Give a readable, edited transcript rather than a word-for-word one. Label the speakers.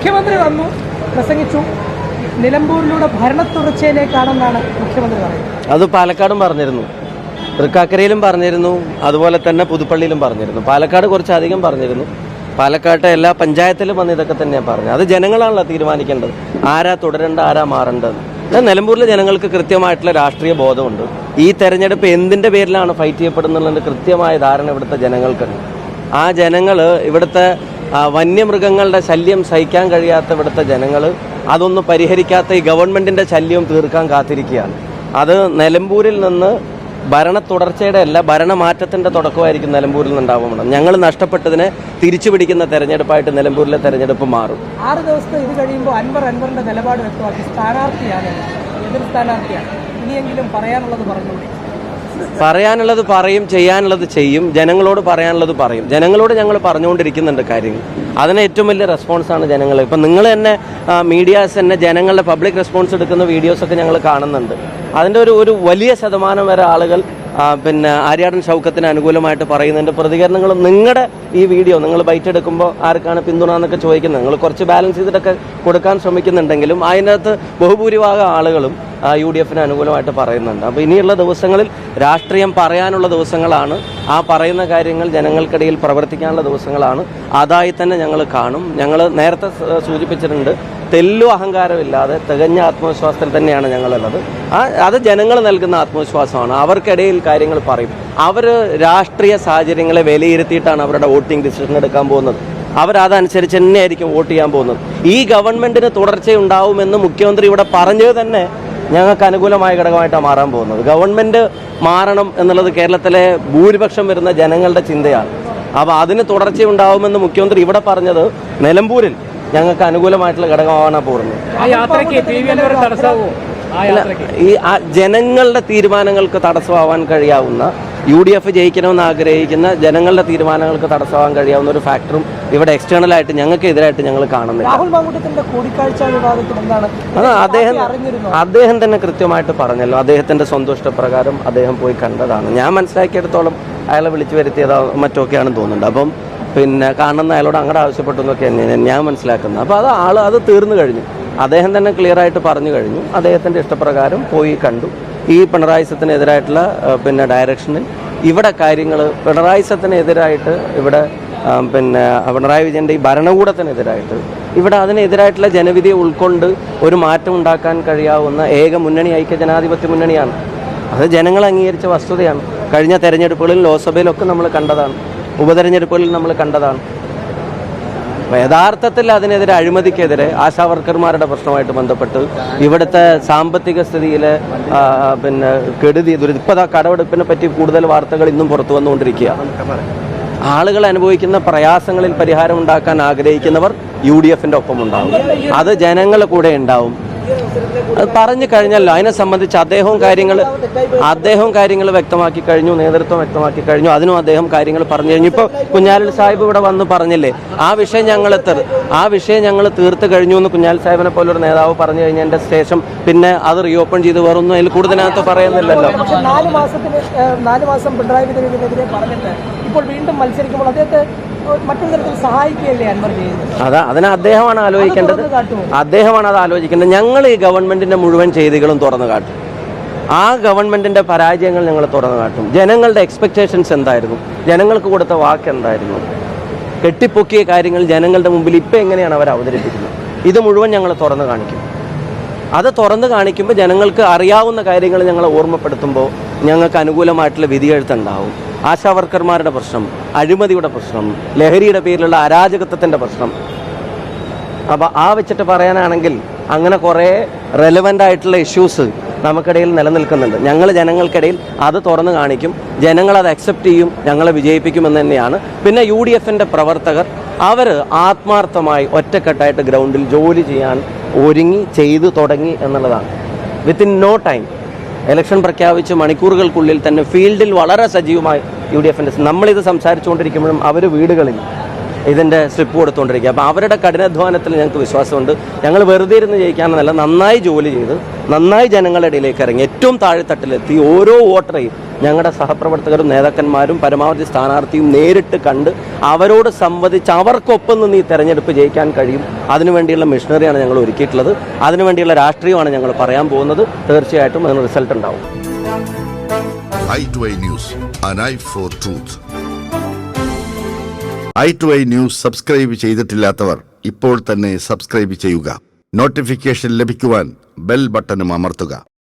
Speaker 1: മുഖ്യമന്ത്രി വന്നു, പ്രസംഗിച്ചു. നിലമ്പൂരിലൂടെ ഭരണത്തുടർച്ചയിലേക്കാണെന്നാണ് മുഖ്യമന്ത്രി പറയുന്നത്.
Speaker 2: അത് പാലക്കാടും പറഞ്ഞിരുന്നു, തൃക്കാക്കരയിലും പറഞ്ഞിരുന്നു, അതുപോലെ തന്നെ പുതുപ്പള്ളിയിലും പറഞ്ഞിരുന്നു. പാലക്കാട് കുറച്ചധികം പറഞ്ഞിരുന്നു. പാലക്കാട്ടെ എല്ലാ പഞ്ചായത്തിലും വന്ന് ഇതൊക്കെ തന്നെയാണ് പറഞ്ഞത്. അത് ജനങ്ങളാണല്ലോ തീരുമാനിക്കേണ്ടത്, ആരാ തുടരേണ്ട, ആരാ മാറേണ്ടത്. നിലമ്പൂരിലെ ജനങ്ങൾക്ക് കൃത്യമായിട്ടുള്ള രാഷ്ട്രീയ ബോധമുണ്ട്. ഈ തെരഞ്ഞെടുപ്പ് എന്തിൻ്റെ പേരിലാണ് ഫൈറ്റ് ചെയ്യപ്പെടുന്നതിൻ്റെ കൃത്യമായ ധാരണ ഇവിടുത്തെ ജനങ്ങൾക്കുണ്ട്. ആ ജനങ്ങൾ, ഇവിടുത്തെ വന്യമൃഗങ്ങളുടെ ശല്യം സഹിക്കാൻ കഴിയാത്ത ഇവിടുത്തെ ജനങ്ങൾ അതൊന്നും പരിഹരിക്കാത്ത ഈ ഗവൺമെൻറ്റിൻ്റെ ശല്യവും തീർക്കാൻ കാത്തിരിക്കുകയാണ്. അത് നിലമ്പൂരിൽ നിന്ന് ഭരണ തുടർച്ചയുടെ അല്ല, ഭരണമാറ്റത്തിൻ്റെ തുടക്കമായിരിക്കും നിലമ്പൂരിൽ നിന്നുണ്ടാവുന്നത്. ഞങ്ങൾ നഷ്ടപ്പെട്ടതിനെ തിരിച്ചു പിടിക്കുന്ന തെരഞ്ഞെടുപ്പായിട്ട് നിലമ്പൂരിലെ തെരഞ്ഞെടുപ്പ് മാറും.
Speaker 1: 6 ദിവസത്തെ ഇത് കഴിയുമ്പോൾ അൻവറിന്റെ നിലപാട് വ്യക്തമാക്കി. സ്ഥാനാർത്ഥിയാണ്, എതിർ സ്ഥാനാർത്ഥിയാണ്. ഇനിയെങ്കിലും പറയാനുള്ളത് പറഞ്ഞുകൂടി.
Speaker 2: പറയാനുള്ളത് പറയും, ചെയ്യാനുള്ളത് ചെയ്യും, ജനങ്ങളോട് പറയാനുള്ളത് പറയും. ജനങ്ങളോട് ഞങ്ങൾ പറഞ്ഞുകൊണ്ടിരിക്കുന്നുണ്ട് കാര്യങ്ങൾ. അതിന് ഏറ്റവും വലിയ റെസ്പോൺസാണ് ജനങ്ങൾ. ഇപ്പം നിങ്ങൾ തന്നെ മീഡിയാസ് തന്നെ ജനങ്ങളുടെ പബ്ലിക് റെസ്പോൺസ് എടുക്കുന്ന വീഡിയോസൊക്കെ ഞങ്ങൾ കാണുന്നുണ്ട്. അതിൻ്റെ ഒരു വലിയ ശതമാനം വരെ ആളുകൾ ആര്യാടൻ ഷൗക്കത്തിന് അനുകൂലമായിട്ട് പറയുന്നുണ്ട്. പ്രതികരണങ്ങളും നിങ്ങളുടെ ഈ വീഡിയോ നിങ്ങൾ ബൈറ്റ് എടുക്കുമ്പോൾ ആർക്കാണ് പിന്തുണ എന്നൊക്കെ ചോദിക്കുന്നത്. നിങ്ങൾ കുറച്ച് ബാലൻസ് ചെയ്തിട്ടൊക്കെ കൊടുക്കാൻ ശ്രമിക്കുന്നുണ്ടെങ്കിലും അതിനകത്ത് ബഹുഭൂരിഭാഗം ആളുകളും UDFന് അനുകൂലമായിട്ട് പറയുന്നുണ്ട്. അപ്പോൾ ഇനിയുള്ള ദിവസങ്ങളിൽ രാഷ്ട്രീയം പറയാനുള്ള ദിവസങ്ങളാണ്. ആ പറയുന്ന കാര്യങ്ങൾ ജനങ്ങൾക്കിടയിൽ പ്രവർത്തിക്കാനുള്ള ദിവസങ്ങളാണ്. അതായി തന്നെ ഞങ്ങൾ കാണും. ഞങ്ങൾ നേരത്തെ സൂചിപ്പിച്ചിട്ടുണ്ട്, തെല്ലു അഹങ്കാരമില്ലാതെ തികഞ്ഞ ആത്മവിശ്വാസത്തിൽ തന്നെയാണ് ഞങ്ങളുള്ളത്. അത് ജനങ്ങൾ നൽകുന്ന ആത്മവിശ്വാസമാണ്. അവർക്കിടയിൽ കാര്യങ്ങൾ പറയും. അവർ രാഷ്ട്രീയ സാഹചര്യങ്ങളെ വിലയിരുത്തിയിട്ടാണ് അവരുടെ വോട്ടിംഗ് ഡിസിഷൻ എടുക്കാൻ പോകുന്നത്. അവരതനുസരിച്ച് തന്നെയായിരിക്കും വോട്ട് ചെയ്യാൻ പോകുന്നത്. ഈ ഗവൺമെൻറ്റിന് തുടർച്ചയുണ്ടാവുമെന്ന് മുഖ്യമന്ത്രി ഇവിടെ പറഞ്ഞത് തന്നെ ഞങ്ങൾക്ക് അനുകൂലമായ ഘടകമായിട്ടാണ് മാറാൻ പോകുന്നത്. ഗവൺമെൻറ് മാറണം എന്നുള്ളത് കേരളത്തിലെ ഭൂരിപക്ഷം വരുന്ന ജനങ്ങളുടെ ചിന്തയാണ്. അപ്പോൾ അതിന് തുടർച്ചയുണ്ടാവുമെന്ന് മുഖ്യമന്ത്രി ഇവിടെ പറഞ്ഞത് നിലമ്പൂരിൽ ഞങ്ങൾക്ക് അനുകൂലമായിട്ടുള്ള ഘടകമാണ് പോകുന്നത്. ഈ ജനങ്ങളുടെ തീരുമാനങ്ങൾക്ക് തടസ്സമാവാൻ കഴിയാവുന്ന, UDF ജയിക്കണമെന്ന് ആഗ്രഹിക്കുന്ന ജനങ്ങളുടെ തീരുമാനങ്ങൾക്ക് തടസ്സമാവാൻ കഴിയാവുന്ന ഒരു ഫാക്ടറും ഇവിടെ എക്സ്റ്റേണലായിട്ട് ഞങ്ങൾക്ക് എതിരായിട്ട് ഞങ്ങൾ കാണുന്നില്ല. അത് അദ്ദേഹം തന്നെ കൃത്യമായിട്ട് പറഞ്ഞല്ലോ. അദ്ദേഹത്തിന്റെ സ്വന്തം ഇഷ്ടപ്രകാരം അദ്ദേഹം പോയി കണ്ടതാണ്. ഞാൻ മനസ്സിലാക്കിയെടുത്തോളം അയാളെ വിളിച്ചു വരുത്തിയതോ മറ്റൊക്കെയാണെന്ന് തോന്നുന്നുണ്ട്. അപ്പം കാണുന്ന അയാളോട് അങ്ങോട്ട് ആവശ്യപ്പെട്ടു എന്നൊക്കെയാണ് ഞാൻ മനസ്സിലാക്കുന്നത്. അപ്പോൾ അത് തീർന്നു കഴിഞ്ഞു. അദ്ദേഹം തന്നെ ക്ലിയർ ആയിട്ട് പറഞ്ഞു കഴിഞ്ഞു. അദ്ദേഹത്തിൻ്റെ ഇഷ്ടപ്രകാരം പോയി കണ്ടു. ഈ പിണറായി സത്തിനെതിരായിട്ടുള്ള ഡയറക്ഷനിൽ ഇവിടെ കാര്യങ്ങൾ, പിണറായി സത്തിനെതിരായിട്ട് ഇവിടെ പിണറായി വിജയൻ്റെ ഈ ഭരണകൂടത്തിനെതിരായിട്ട് ഇവിടെ അതിനെതിരായിട്ടുള്ള ജനവിധിയെ ഉൾക്കൊണ്ട് ഒരു മാറ്റം ഉണ്ടാക്കാൻ കഴിയാവുന്ന ഏക മുന്നണി ഐക്യ ജനാധിപത്യ മുന്നണിയാണ്. അത് ജനങ്ങൾ അംഗീകരിച്ച വസ്തുതയാണ്. കഴിഞ്ഞ തെരഞ്ഞെടുപ്പുകളിൽ ലോക്സഭയിലൊക്കെ നമ്മൾ കണ്ടതാണ്, ഉപതെരഞ്ഞെടുപ്പുകളിൽ നമ്മൾ കണ്ടതാണ്. യഥാർത്ഥത്തിൽ അതിനെതിരെ, അഴിമതിക്കെതിരെ, ആശാവർക്കർമാരുടെ പ്രശ്നമായിട്ട് ബന്ധപ്പെട്ട് ഇവിടുത്തെ സാമ്പത്തിക സ്ഥിതിയിലെ കെടുതി, ഇപ്പോൾ കടമെടുപ്പിനെ പറ്റി കൂടുതൽ വാർത്തകൾ ഇന്നും പുറത്തു വന്നുകൊണ്ടിരിക്കുകയാണ്. ആളുകൾ അനുഭവിക്കുന്ന പ്രയാസങ്ങളിൽ പരിഹാരം ഉണ്ടാക്കാൻ ആഗ്രഹിക്കുന്നവർ UDFൻ്റെ ഒപ്പം ഉണ്ടാവും. അത് ജനങ്ങളുടെ കൂടെ ഉണ്ടാവും. അത് പറഞ്ഞു കഴിഞ്ഞല്ലോ. അതിനെ സംബന്ധിച്ച് അദ്ദേഹവും കാര്യങ്ങൾ വ്യക്തമാക്കി കഴിഞ്ഞു, നേതൃത്വം വ്യക്തമാക്കി കഴിഞ്ഞു. അതിനും അദ്ദേഹം കാര്യങ്ങൾ പറഞ്ഞു കഴിഞ്ഞു. ഇപ്പോൾ കുഞ്ഞാലിൽ സാഹിബ് ഇവിടെ വന്ന് പറഞ്ഞില്ലേ, ആ വിഷയം ഞങ്ങൾ തീർത്ത് കഴിഞ്ഞു എന്ന് കുഞ്ഞാൽ സാഹിബിനെ പോലൊരു നേതാവ് പറഞ്ഞു കഴിഞ്ഞതിൻ്റെ ശേഷം പിന്നെ അത് റീഓപ്പൺ ചെയ്ത് വേറൊന്നും അതിൽ കൂടുതലകത്ത് പറയുന്നില്ലല്ലോ.
Speaker 1: 4 മാസം പിണറായി വിജയനെതിരെ പറഞ്ഞിട്ട് ഇപ്പോൾ വീണ്ടും മത്സരിക്കുമ്പോൾ അദ്ദേഹത്തെ മറ്റൊരു തരത്തിൽ സഹായിക്കുകയല്ലേ അൻവർ ചെയ്യുന്നത്?
Speaker 2: അതിന് അദ്ദേഹമാണ് ആലോചിക്കേണ്ടത്. അദ്ദേഹമാണ് അത് ആലോചിക്കേണ്ടത്. ഞങ്ങൾ ഈ ഗവൺമെന്റിന്റെ മുഴുവൻ ചെയ്തികളും തുറന്നു കാട്ടും. ആ ഗവൺമെന്റിന്റെ പരാജയങ്ങൾ ഞങ്ങൾ തുറന്നു കാട്ടും. ജനങ്ങളുടെ എക്സ്പെക്ടേഷൻസ് എന്തായിരുന്നു, ജനങ്ങൾക്ക് കൊടുത്ത വാക്ക് എന്തായിരുന്നു, കെട്ടിപ്പൊക്കിയ കാര്യങ്ങൾ ജനങ്ങളുടെ മുമ്പിൽ ഇപ്പം എങ്ങനെയാണ് അവർ അവതരിപ്പിക്കുന്നത്, ഇത് മുഴുവൻ ഞങ്ങൾ തുറന്നു കാണിക്കും. അത് തുറന്നു കാണിക്കുമ്പോൾ ജനങ്ങൾക്ക് അറിയാവുന്ന കാര്യങ്ങൾ ഞങ്ങളെ ഓർമ്മപ്പെടുത്തുമ്പോൾ ഞങ്ങൾക്ക് അനുകൂലമായിട്ടുള്ള വിധിയെഴുത്തുണ്ടാവും. ആശാവർക്കർമാരുടെ പ്രശ്നം, അഴിമതിയുടെ പ്രശ്നം, ലഹരിയുടെ പേരിലുള്ള അരാജകത്വത്തിൻ്റെ പ്രശ്നം. അപ്പോൾ വെച്ചിട്ട് പറയാനാണെങ്കിൽ അങ്ങനെ കുറേ റെലവൻ്റ് ആയിട്ടുള്ള ഇഷ്യൂസ് നമുക്കിടയിൽ നിലനിൽക്കുന്നുണ്ട്. ഞങ്ങൾ ജനങ്ങൾക്കിടയിൽ അത് തുറന്നു കാണിക്കും. ജനങ്ങൾ അത് അക്സെപ്റ്റ് ചെയ്യും, ഞങ്ങളെ വിജയിപ്പിക്കുമെന്ന് തന്നെയാണ്. പിന്നെ UDFൻ്റെ പ്രവർത്തകർ അവർ ആത്മാർത്ഥമായി ഒറ്റക്കെട്ടായിട്ട് ഗ്രൗണ്ടിൽ ജോലി ചെയ്യാൻ ചെയ്തു തുടങ്ങി എന്നുള്ളതാണ്. വിത്തിൻ നോ ടൈം ഇലക്ഷൻ പ്രഖ്യാപിച്ച് മണിക്കൂറുകൾക്കുള്ളിൽ തന്നെ ഫീൽഡിൽ വളരെ സജീവമായി UDFൻ്റെ നമ്മളിത് സംസാരിച്ചുകൊണ്ടിരിക്കുമ്പോഴും അവർ വീടുകളിൽ ഇതിൻ്റെ സ്ട്രിപ്പ് കൊടുത്തുകൊണ്ടിരിക്കുക. അപ്പോൾ അവരുടെ കഠിനാധ്വാനത്തിൽ ഞങ്ങൾക്ക് വിശ്വാസമുണ്ട്. ഞങ്ങൾ വെറുതെ ഇരുന്ന് ജയിക്കാമെന്നല്ല, നന്നായി ജോലി ചെയ്ത് നന്നായി ജനങ്ങളുടെ ഇടയിലേക്ക് ഇറങ്ങി ഏറ്റവും താഴെത്തട്ടിലെത്തി ഓരോ വോട്ടറെയും ഞങ്ങളുടെ സഹപ്രവർത്തകരും നേതാക്കന്മാരും പരമാവധി സ്ഥാനാർത്ഥിയും നേരിട്ട് കണ്ട് അവരോട് സംവദിച്ച് അവർക്കൊപ്പം നിന്ന് ഈ തെരഞ്ഞെടുപ്പ് ജയിക്കാൻ കഴിയും. അതിനുവേണ്ടിയുള്ള മിഷനറിയാണ് ഞങ്ങൾ ഒരുക്കിയിട്ടുള്ളത്. അതിനുവേണ്ടിയുള്ള രാഷ്ട്രീയമാണ് ഞങ്ങൾ പറയാൻ പോകുന്നത്. തീർച്ചയായിട്ടും അതിന് റിസൾട്ട് ഉണ്ടാവും.
Speaker 3: i2i News, an eye for truth. i2i News subscribe ചെയ്തിട്ടില്ലാത്തവർ ഇപ്പോൾ തന്നെ സബ്സ്ക്രൈബ് ചെയ്യുക. നോട്ടിഫിക്കേഷൻ ലഭിക്കുവാൻ ബെൽ ബട്ടണും അമർത്തുക.